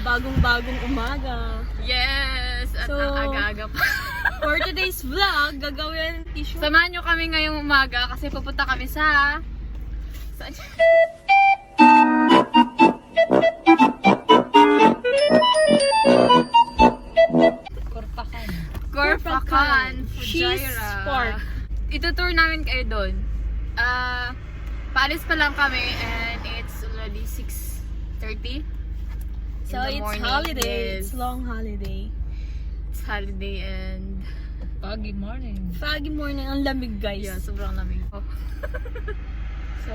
bagong umaga. Yes! At So, ang aga-aga pa. For today's vlog, gagawin tissue. Samahan nyo kami ngayong umaga kasi pupunta kami sa... Saan? Korpakan. Cheese Fujairah. Park. Itutour namin kayo doon. Paalis pa lang kami and it's already 6:30. So it's holiday. It's long holiday. It's holiday and Foggy morning. Foggy morning. Ang lamig, guys. yeah, sobrang lamig. So,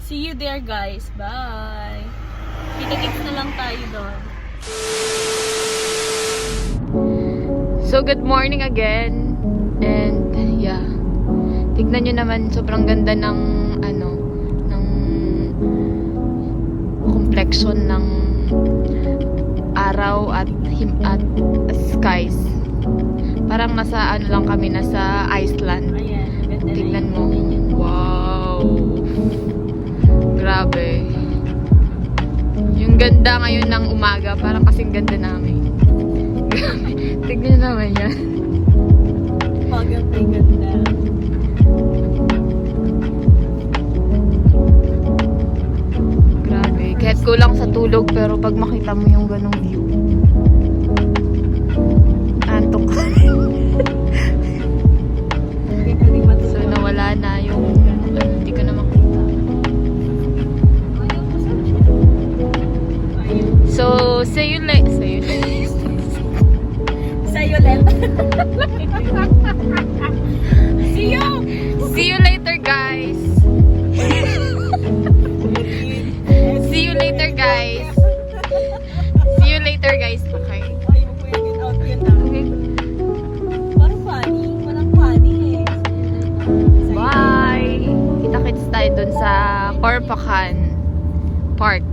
see you there, guys. Bye. Kita-kits na lang tayo doon. So good morning again. And yeah. Tignan nyo naman, sobrang ganda ng ng complexion ng araw at skies. Parang nasa lang kami, nasa Iceland. Ayan. Ganda na Tignan yung mo. niya. Wow. Grabe. Yung ganda ngayon ng umaga, parang kasing ganda namin. Grabe. Tignan nyo naman yan. Pagang kay ganda. Grabe. Kahit kulang sa tulog, pero pag makita mo yung ganong view, antok ka. Hindi ko rin matulog. So, nawala na yung, hindi ko na makita. So, see you later. Sa'yo, Len. See you! See you later, guys. See you later, guys. See you later, guys. Okay. Ayaw ko yung outfit na. Okay. Parang funny. Parang funny eh. Bye! Kita-kits tayo dun sa Korpakan Park.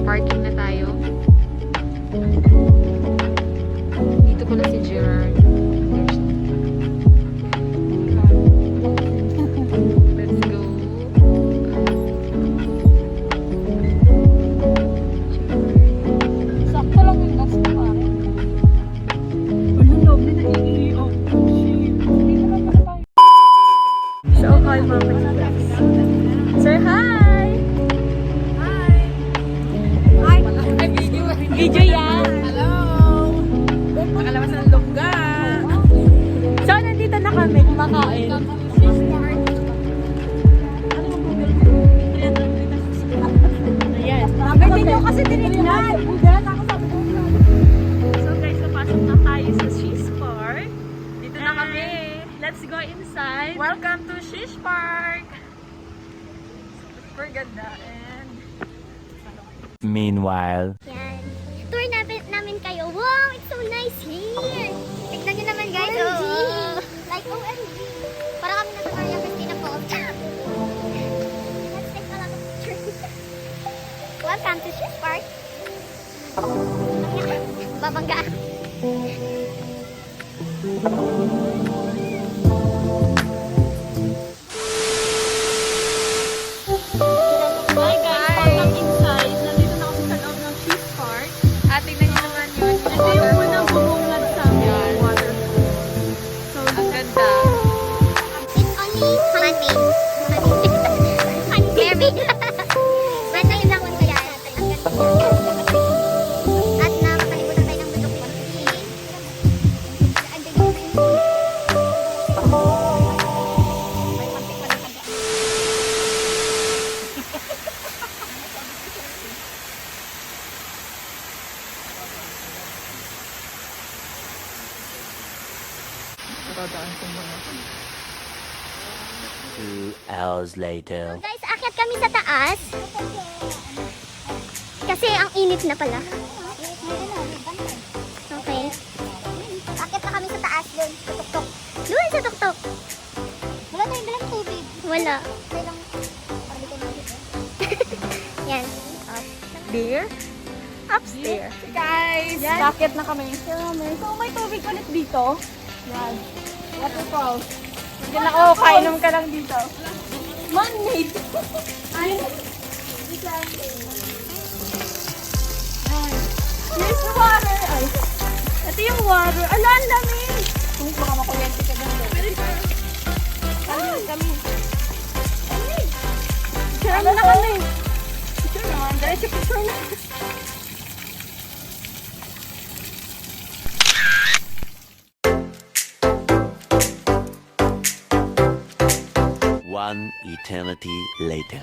Parking na tayo. Dito ko na si Gerard. Let's go. Sakto lang yung gas ko pare. Walang loob na naiiyak. So, hi mama. Sir, hi! Video yan. Hello! Nakalabas ng lungga. So, nandito na kami kumakain. Ayan. Pwede nyo kasi tinignan. So guys, napasok na tayo sa Shish Park. Dito na kami. Let's go inside. Welcome to Shish Park! Super ganda and... Meanwhile. Yan. Tour namin kayo. Wow, it's so nice here. Tignan nyo naman guys. OMG. Like OMG. Para kami nasa Maria Cristina Falls. Let's take a lot of pictures. Welcome to Shish Park. Babangga. Hi guys, welcome inside. Nandito na kami sa loob ng Shish Park. At tignan nyo naman yun. Ito yung unang bumungad sa amin. Water. So, Ang ganda. It's only man-made. Man-made. Brand new lang kaya. Ang ganda. At napapalibutan tayo ng bundok. Dadaan sa mga. 2 hours later. Guys, akyat kami sa taas. Kasi ang init na pala. Okay. Akit na kami sa taas doon, sa tuktok. Doon sa tuktok. Wala tayong dalang tubig. Wala. Yan. There. Upstairs. Guys, bakit na kami? So, may tubig ulit dito. Yan. Waterfall. Yan ako, kainom ka lang dito. Man-made. Here's the water. Ay. Ito yung water. Ala, ang lamig. Kung baka makuryente ka dyan. Kami. Picture na kami. Picture naman. Diretso picture na. One eternity later.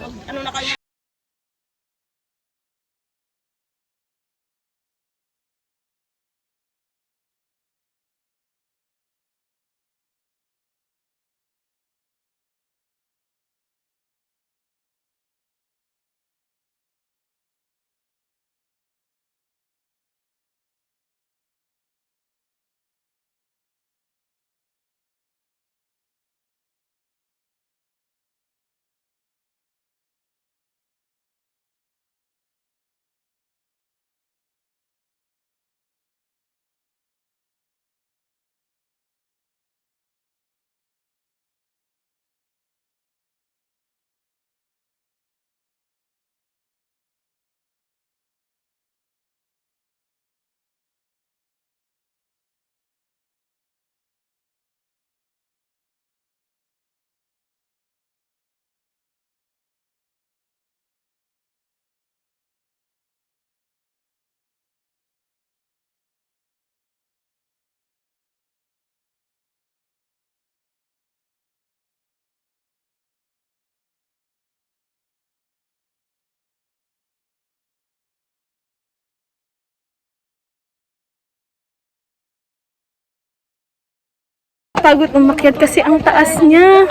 Pagod umakyat kasi ang taas niya.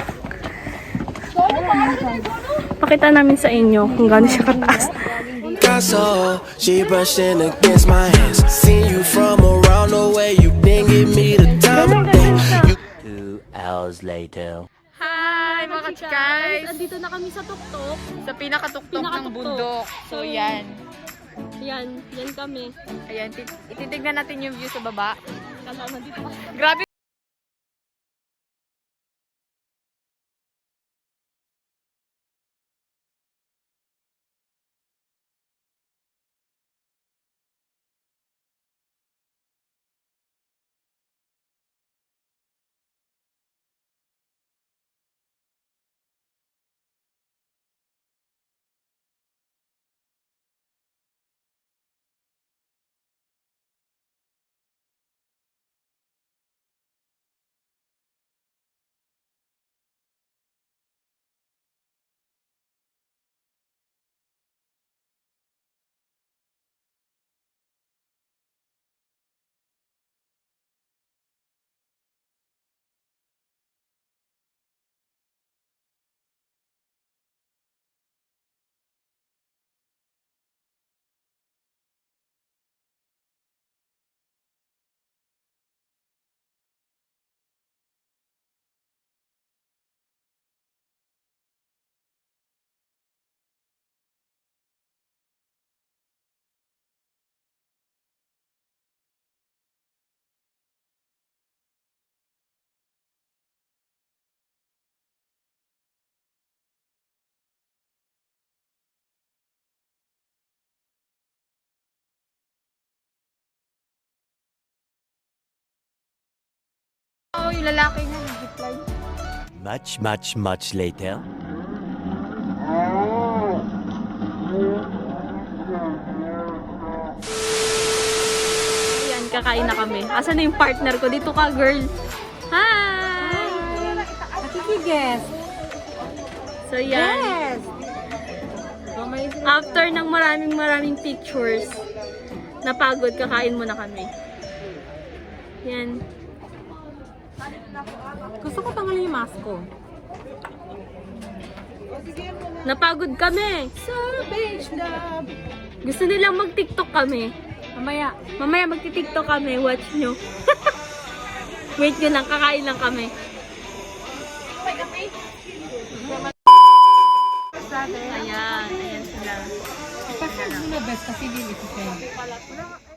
Pakita namin sa inyo kung gaano siya kataas. So she brushing against my hands. Seen you from around the way. You didn't give me the time of day. 2 hours later. Hi mga guys! Andito na kami sa tuktok. Sa pinakatuktok ng bundok. So yan. Yan kami. Ayan, ititignan natin yung view sa baba. Kasama dito. Grabe! Oh, yung lalaki niya, nag-zipline. Much later. Ayan, kakain na kami. Asan na yung partner ko? Dito ka, girl. Hi! Nakikiguess. So, yan. After ng maraming pictures, napagod, kakain muna kami. Yan. Gusto ko tanggalin yung mask ko. Napagod kami. Savage love. Gusto nilang mag-TikTok kami. Mamaya magti-TikTok kami. Watch nyo. Wait nyo lang. Kakain lang kami. Ayan. Ayan sila. Kasi hindi ito siya.